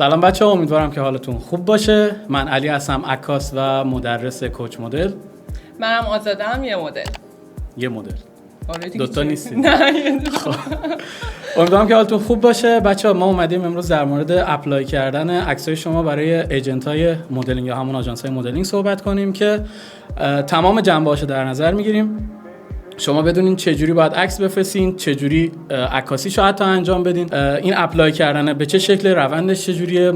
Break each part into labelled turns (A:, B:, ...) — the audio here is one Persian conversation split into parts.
A: سلام بچه‌ها، امیدوارم که حالتون خوب باشه. من علی هستم، عکاس و مدرس کوچ مدل.
B: منم آزادم، یه مدل.
A: دوتا نیستیم.
B: نه.
A: امیدوارم که حالتون خوب باشه. بچه‌ها ما اومدیم امروز در مورد اپلای کردن عکسای شما برای ایجنت‌های مدلینگ یا همون آژانس‌های مدلینگ صحبت کنیم که تمام جنبه‌هاشو در نظر می‌گیریم. شما بدونین چجوری باید عکس بفرستین، چجوری عکاسیشو حتی انجام بدین، این اپلای کردن به چه شکل، روندش چجوریه،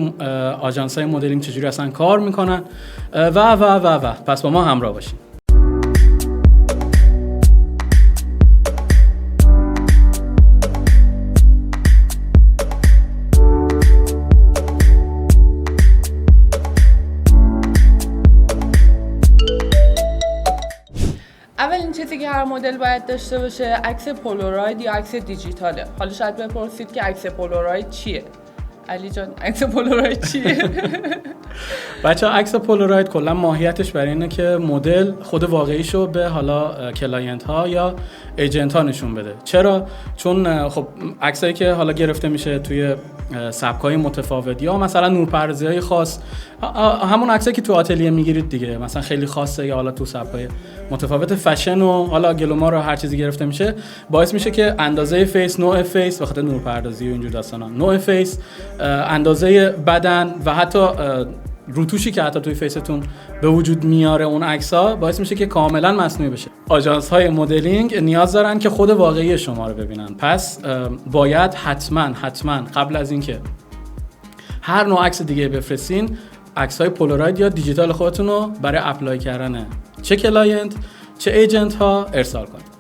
A: آژانس‌های مدلینگ چجوری اصلا کار میکنن و پس با ما همراه باشین.
B: اولین چیزی که هر مدل باید داشته باشه عکس پولاروید یا عکس دیجیتاله. حالا شاید بپرسید که عکس پولاروید چیه؟ علی جان، عکس پولاروید چیه؟
A: بچه‌ها عکس پولاروید کلا ماهیتش برای اینه که مدل خود واقعیشو به حالا کلاینت ها یا ایجنت ها نشون بده. چرا؟ چون خب عکسایی که حالا گرفته میشه توی سبکای متفاوت یا مثلا نورپردازی‌های خاص، همون عکسایی که تو آتلیه میگیرید دیگه، مثلا خیلی خاصه یا حالا تو سبکای متفاوت فشن و حالا گلومار و هر چیزی گرفته میشه، باعث میشه که اندازه فیس، نوع فیس، بخاطر نورپردازی و اینجور داستانا، نوع فیس، اندازه بدن و حتی روتوشی که حتی توی فیستون به وجود میاره اون عکس‌ها باعث میشه که کاملا مصنوعی بشه. آژانس‌های مدلینگ نیاز دارن که خود واقعی شما رو ببینن. پس باید حتما قبل از اینکه هر نوع عکس دیگه بفرستین، عکس‌های پولاروید یا دیجیتال خودتون رو برای اپلای کردن چه کلاینت چه ایجنت ها ارسال کنید.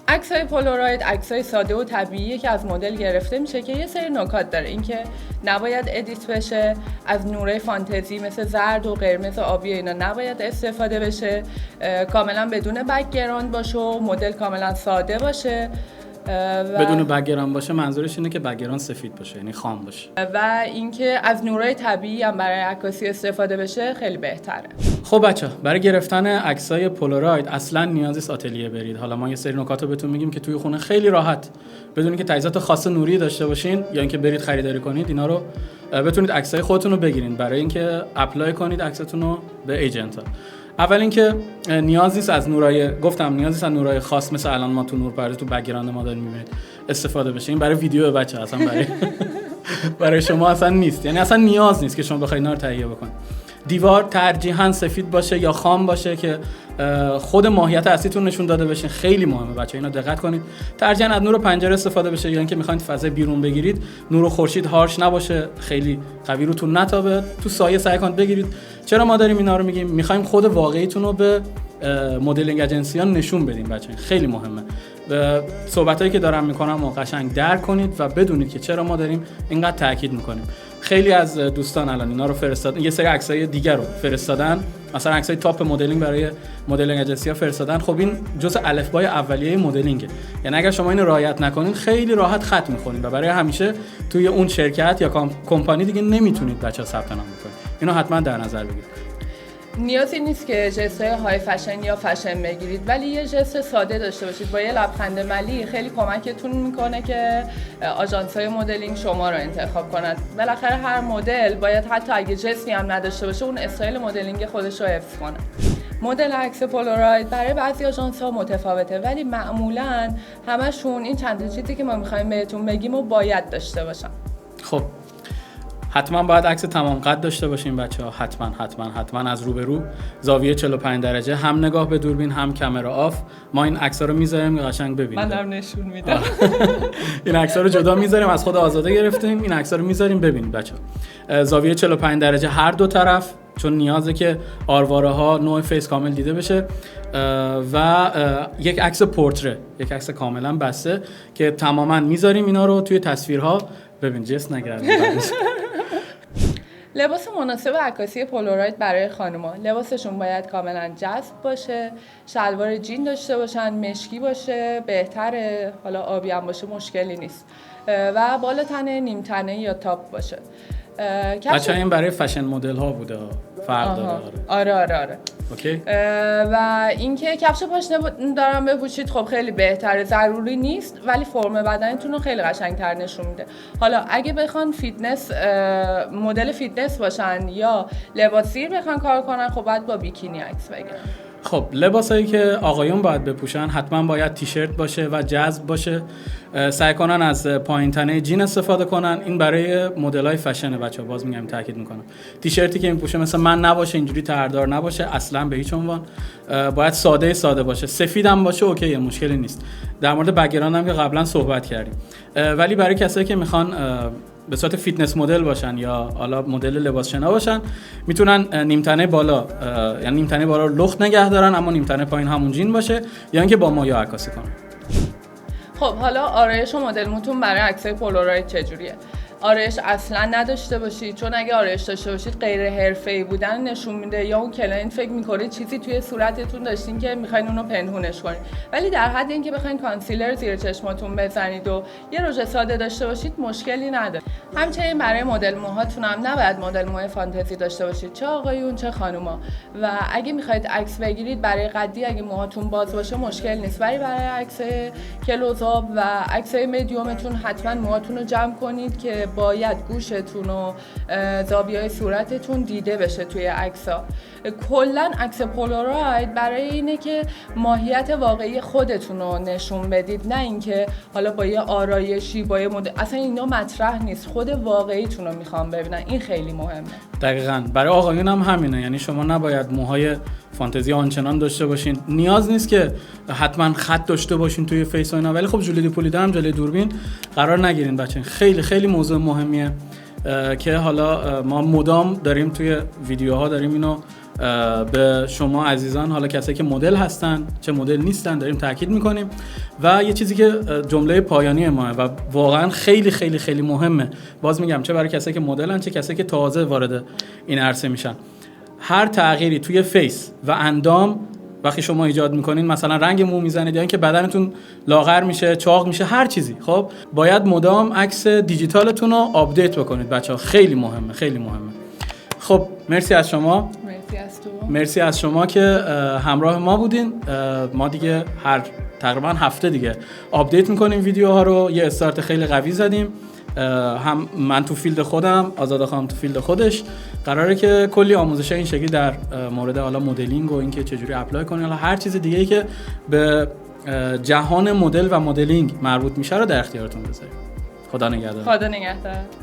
B: عکسای پولاروید عکسای ساده و طبیعیه که از مدل گرفته میشه که یه سری نکات داره. اینکه نباید ادیت بشه، از نورای فانتزی مثل زرد و قرمز و آبی اینا نباید استفاده بشه، کاملا بدون بک‌گراند باشه و مدل کاملا ساده باشه.
A: بدون بک‌گراند باشه منظورش اینه که بک‌گراند سفید باشه، یعنی خام باشه.
B: و اینکه از نورای طبیعی هم برای عکاسی استفاده بشه خیلی بهتره.
A: خب بچه‌ها، برای گرفتن عکسای پولاروید اصلا نیازی نیست آتلیه برید. حالا ما یه سری نکات رو بهتون میگیم که توی خونه خیلی راحت بدون اینکه تجهیزات خاص نوری داشته باشین یا اینکه برید خریداری کنید، اینا رو بتونید عکسای خودتون رو بگیرین برای اینکه اپلای کنید عکستون رو به ایجنت ها. اول اینکه نیاز نیست از نورای خاص مثل الان ما تو نورپردازی تو بک‌گراند ما داریم می‌بینید استفاده بشه. این برای ویدیو بچه اصلا برای شما اصلا نیست. یعنی اصلا نیاز نیست که شما بخواید اینا رو تهیه بکنید. دیوار ترجیحاً سفید باشه یا خام باشه که خود ماهیت اصلیتون نشون داده بشه. خیلی مهمه بچه‌ها، اینو دقت کنید. ترجیحاً از نور پنجره استفاده بشه یا اینکه می‌خواید فضای بیرون بگیرید، نور خورشید هارش نباشه، خیلی قوی روتون نتابه، تو سایه سعی کنید بگیرید. چرا ما داریم اینا رو میگیم؟ می‌خوایم خود واقعیتون رو به مدلینگ اجنسی‌ها نشون بدیم بچه‌ها. خیلی مهمه. صحبتایی که دارم میکنم و قشنگ درک کنید و بدونید که چرا ما داریم اینقدر تاکید میکنیم. خیلی از دوستان الان اینا رو فرستادن، یه سری عکسای دیگر رو فرستادن، مثلا عکسای تاپ مدلینگ برای مدلینگ اجنسی‌ها فرستادن. خب این جزء الفبای اولیه مدلینگه، یعنی اگر شما اینو رعایت نکنید خیلی راحت خط می‌خورید و برای همیشه توی اون شرکت یا کمپانی دیگه نمیتونید بچه‌ها ثبت نام بکنید. اینو حتما در نظر بگیرید.
B: نیازی نیست که جست‌های های فشن یا فشن بگیرید، ولی یه جست ساده داشته باشید با یه لبخند ملی خیلی کمکتون میکنه که آژانس‌های مدلینگ شما رو انتخاب کنند. بالاخره هر مدل باید حتی اگه جستی هم نداشته باشه اون استایل مدلینگ خودش رو حفظ کنه. مدل عکس پولاروید برای بعضی آژانس‌ها متفاوته، ولی معمولاً همشون این چند چیزی که ما می‌خوایم بهتون بگیم و باید داشته باشن.
A: خب حتما باید عکس تمام قد داشته باشین بچه‌ها. حتما از روبرو، زاویه 45 درجه، هم نگاه به دوربین هم کامera آف. ما این عکس‌ها رو میذاریم قشنگ ببینید.
B: من دارم نشون میدم.
A: این عکس‌ها رو جدا میذاریم، از خود آزاده گرفتیم. این عکس‌ها رو میذاریم ببینید بچه‌ها. زاویه 45 درجه هر دو طرف، چون نیازه که آرواره ها نوع فیس کامل دیده بشه و یک عکس پورتره، یک عکس کاملا بسته که تماما میذاریم اینا رو توی تصویرها. ببین جست نگردید.
B: لباس مناسب عکاسی پولاروید برای خانوما، لباسشون باید کاملا جذب باشه، شلوار جین داشته باشن، مشکی باشه بهتره، حالا آبی هم باشه مشکلی نیست. و بالا تنه، نیم تنه یا تاپ باشه.
A: بچه این برای فشن مدل ها بوده، فرق داره.
B: آره.
A: اوکی.
B: و اینکه کفش پاشنه دارم بپوشید خب خیلی بهتره، ضروری نیست ولی فرم بدنتون رو خیلی قشنگتر نشون میده. حالا اگه بخوان فیتنس مدل فیتنس باشن یا لباسی بخوان کار کنن خب باید با بیکینی عکس بگیرن.
A: خب لباسایی که آقایون باید بپوشن حتما باید تیشرت باشه و جذب باشه. سعی کنن از پایین تنه جین استفاده کنن. این برای مدل‌های فشنه بچه‌ها، باز میگم تاکید میکنم. تیشرتی که میپوشه مثلا من نباشه، اینجوری تردار نباشه اصلا به هیچ عنوان. باید ساده باشه. سفیدم باشه اوکیه، مشکلی نیست. در مورد بک‌گراند هم که قبلا صحبت کردیم. ولی برای کسایی که میخوان به صورت فیتنس مدل باشن یا حالا مدل لباس شنا باشن، میتونن نیم تنه بالا یعنی نیم تنه بالا رو لخت نگه دارن اما نیم تنه پایین همون جین باشه یا اینکه با مایه عکاسی کنن.
B: خب حالا آرایش و مدل موتون برای عکسای پولاروید چجوریه؟ آرایش اصلا نداشته باشید، چون اگه آرایش داشته باشید غیر حرفه‌ای بودن نشون میده یا اون کلاینت فکر میکنه چیزی توی صورتتون داشتین که میخواین اونو پنهونش کنید. ولی در حد اینکه بخواید کانسیلر زیر چشماتون بزنید و یه رژ ساده داشته باشید مشکلی نداره. همچنین برای مدل موهاتون هم نباید مدل موهای فانتزی داشته باشید، چه آقایون چه خانوما. و اگه میخواید عکس بگیرید برای قدی اگه موهاتون باز باشه مشکل نیست، ولی برای عکس کلوزآپ و عکسای مدیومتون حتما موهاتون رو جمع کنید که باید گوشتون و زاویه‌های صورتتون دیده بشه توی عکس‌ها. کلاً عکس پولاروید برای اینه که ماهیت واقعی خودتون رو نشون بدید، نه اینکه حالا با یه آرایشی با یه مدل، اصلا اینا مطرح نیست، خود واقعیتون رو میخوام ببینن. این خیلی مهمه.
A: دقیقاً برای آقایون هم همینه، یعنی شما نباید موهای فانتزی آنچنان داشته باشین. نیاز نیست که حتما خط داشته باشین توی فیس و اینا، ولی خب ژولی دیپولیده هم جلوی دوربین قرار نگیرین بچه. خیلی موضوع مهمیه که حالا ما مدام داریم توی ویدیوها داریم اینو به شما عزیزان، حالا کسایی که مدل هستن چه مدل نیستن، داریم تاکید میکنیم. و یه چیزی که جمله پایانی ماه و واقعا خیلی مهمه، باز میگم چه برای کسایی که مدلن چه کسایی که تازه وارد این عرصه میشن، هر تغییری توی فیس و اندام وقتی شما ایجاد میکنین، مثلا رنگ مو میزنید یا اینکه بدنتون لاغر میشه، چاق میشه، هر چیزی، خب باید مدام عکس دیجیتالتون رو آپدیت بکنید بچه‌ها. خیلی مهمه. خب مرسی از شما. مرسی از شما که همراه ما بودین. ما دیگه هر تقریبا هفته دیگه آپدیت میکنیم ویدیوها رو. یه استارت خیلی قوی زدیم، هم من تو فیلد خودم، آزاده خانم تو فیلد خودش. قراره که کلی آموزش این شکلی در مورد حالا مدلینگ و اینکه چجوری اپلای کنین، حالا هر چیز دیگه‌ای که به جهان مدل و مدلینگ مربوط میشه رو در اختیارتون بذاریم. خدا نگهدار.